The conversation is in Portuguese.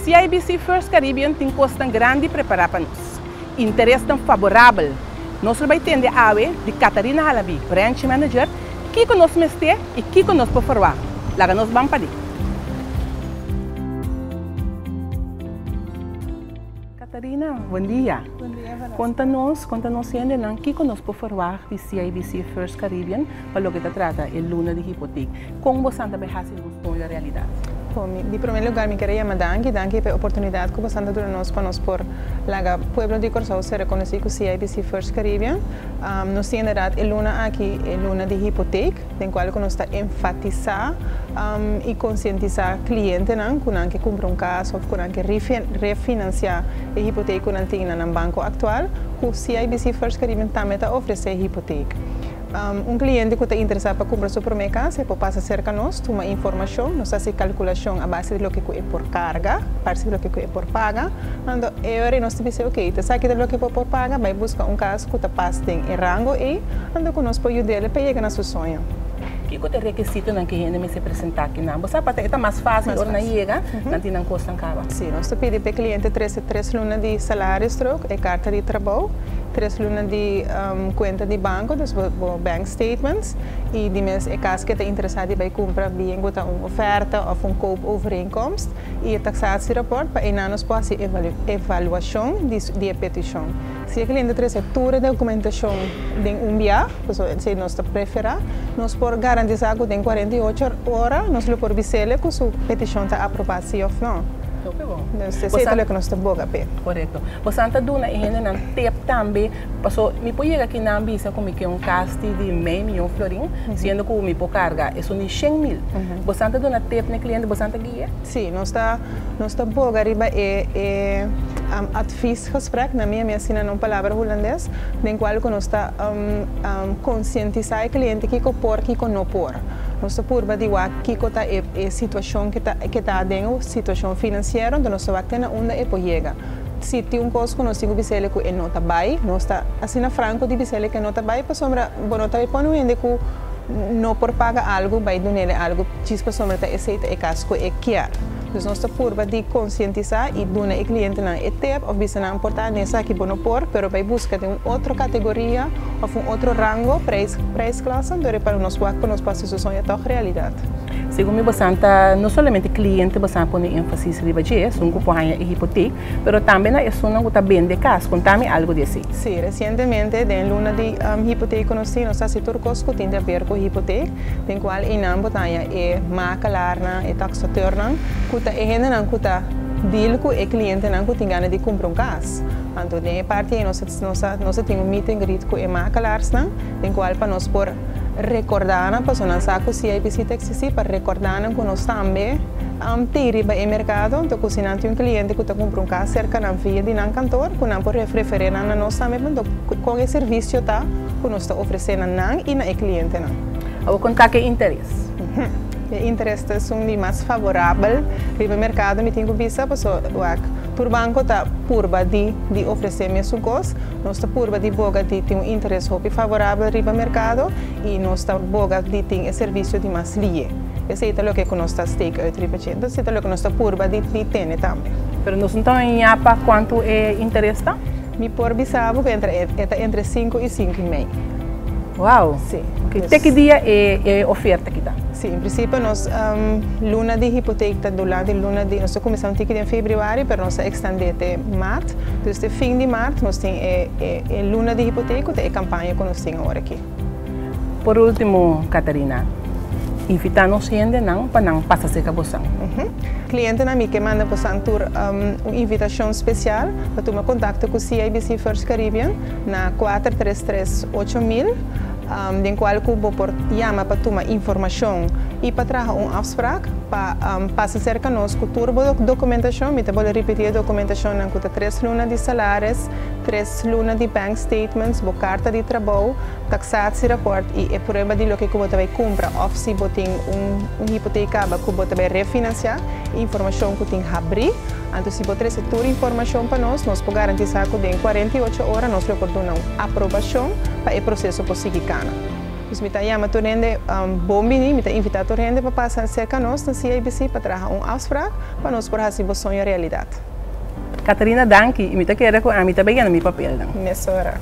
CIBC First Caribbean tem custo grande preparar para nós. Interesse tão favorável. Nós vamos atender a ave de Catarina Halabi, Branch Manager, que conosco mestre e que conosco por forward. Lá nós vamos para ali. Catarina, bom dia. Bom dia, Conta-nos ainda aqui conosco por forward de CIBC First Caribbean para o que trata a luna de hipoteca. Como você anda bem fazendo a realidade? Bom, em primeiro lugar, me queria chamar danke pela oportunidade que você anda dando para nós por lá pueblo de Corsão ser reconhecido como CIBC First Caribbean. Nós temos a luna aqui, a luna de hipoteca, em qual nós está enfatizar e conscientizar cliente que compra casa ou que refinanciar a hipoteca que tem no banco atual, o CIBC First Caribbean também oferece hipoteca. Cliente que está interessado para comprar sua primeira casa, pode passar cerca de nós, uma informação, nós fazemos calculação a base do que é por carga, a base do que é por paga, então eu nós temos ok, então sabe do que é por paga, vai buscar caso que está passando em rango e então nós podemos ajudar para chegar na sua sonho. Que é requisito que a gente se apresentar aqui? Você sabe que é mais fácil quando chega, não tem custo em casa. Sim, nós pedimos para o cliente 3 lunas de salário, e carta de trabalho, 3 lunas de conta de banco, dus bank statements, e de mês é caso que está interessado em comprar bem uma oferta ou koop overeenkomst, e a taxatierapport para nós possa avaliação de petição. Se o cliente traz toda a documentação de dia, se nós preferir, nós podemos garantizar que em 48 horas nós podemos dizer que sua petição está aprovada ou não. Você sabe que nós estamos boa pé. Correto. Você está dando a gente não tem também, passou me pode chegar aqui na ambícia como que casto de meio milhão florim, sendo que o me pode carga é só de 100.000. Você está dando a tempo no cliente, você está guia? Sim, nós está boa arriba é adviesgesprek, na minha ensina uma palavra holandês, em qual nós está conscientizar o cliente que por que não por. Nós estamos de que está a situação que está dentro, situação financeira, onde nós estamos onde é por chegar. Se tem coisa que nós temos que dizer que não está bem, nós está assim na franco de dizer que não está bem, para sombra, bom, não está bem, para que não por pagar algo, vai donar algo, diz para sombra está aceita é caso que é quer. Então nós estamos de conscientizar e donar o cliente na etapa, ou bisa não importa nessa que bom por, pero vai buscar de outra categoria ou outro rango, preço classe, onde para nós possa ser sonho até realidade. Segundo você não somente cliente você põe ênfase riba de um que põe a hipoteca, mas também é só não está bem de casa, contame algo desse. Sim, recentemente em luna de hipoteca nós temos a setor costo que tem a ver com hipoteca, em qual em ambos é macalarna, é taxatorna, que é gente não que está deal com o cliente não que tem ganas de comprar casa. Então, de parte nós temos meet and greet com o macalarna, em qual para nós por recordar para nós saco se a IBC Texas para recordar que nós também temos o mercado, então se não tem cliente que está comprando casa cerca da via de um cantor, que não pode referir a nós também, com o serviço que nós está oferecendo e na cliente não. Vou contar que interesse. O interesse são mais favorável no mercado, me tenho vista, o banco está purba de oferecer mesmo coisa, nós está purba de boga de ter interesse favorável no mercado e nós está boga de ter serviço de mais lie. Esse é o que nós está stake out 3%, esse é o que nós está purba de ter também. Mas nós não estamos em apa quanto é interesse? Me por bisabo que entre 5 e 5,5. Uau! Sim. Até que dia é oferta que dá? Sim, em princípio, nós luna de hipoteca do lado de luna de nós começamos em fevereiro, mas nós estendemos até março. Então, de fim de março, nós temos luna de hipoteca e a campanha que nós temos agora aqui. Por último, Catarina, invitar-nos ainda não para não passar a caboção. Cliente na minha que manda para uma invitação especial para tomar contato com o CIBC First Caribbean na 4338000. Den qual cubo por chama para tomar informação e para trazer afspraak para passar cerca nós com turbo documentação, me vou repetir a documentação na cuta 3 lunas de salários, 3 lunas de bank statements, carta de trabalho, taxação rapport e a prova de lo que cubo também compra ou se botem hipoteca para cubo também refinanciar, informação que tem abrir, então se botar essa toda informação para nós podemos garantir que em 48 horas nós podemos dar uma aprovação para o processo para seguir. Dus me llama tu rende bombini, me invita tu rende para passar cerca nós na CIBC para trazer afspraak para nós por fazer o sonho realidade. Catarina, danke. E me quero que a mim também é no meu papel. Nessa hora.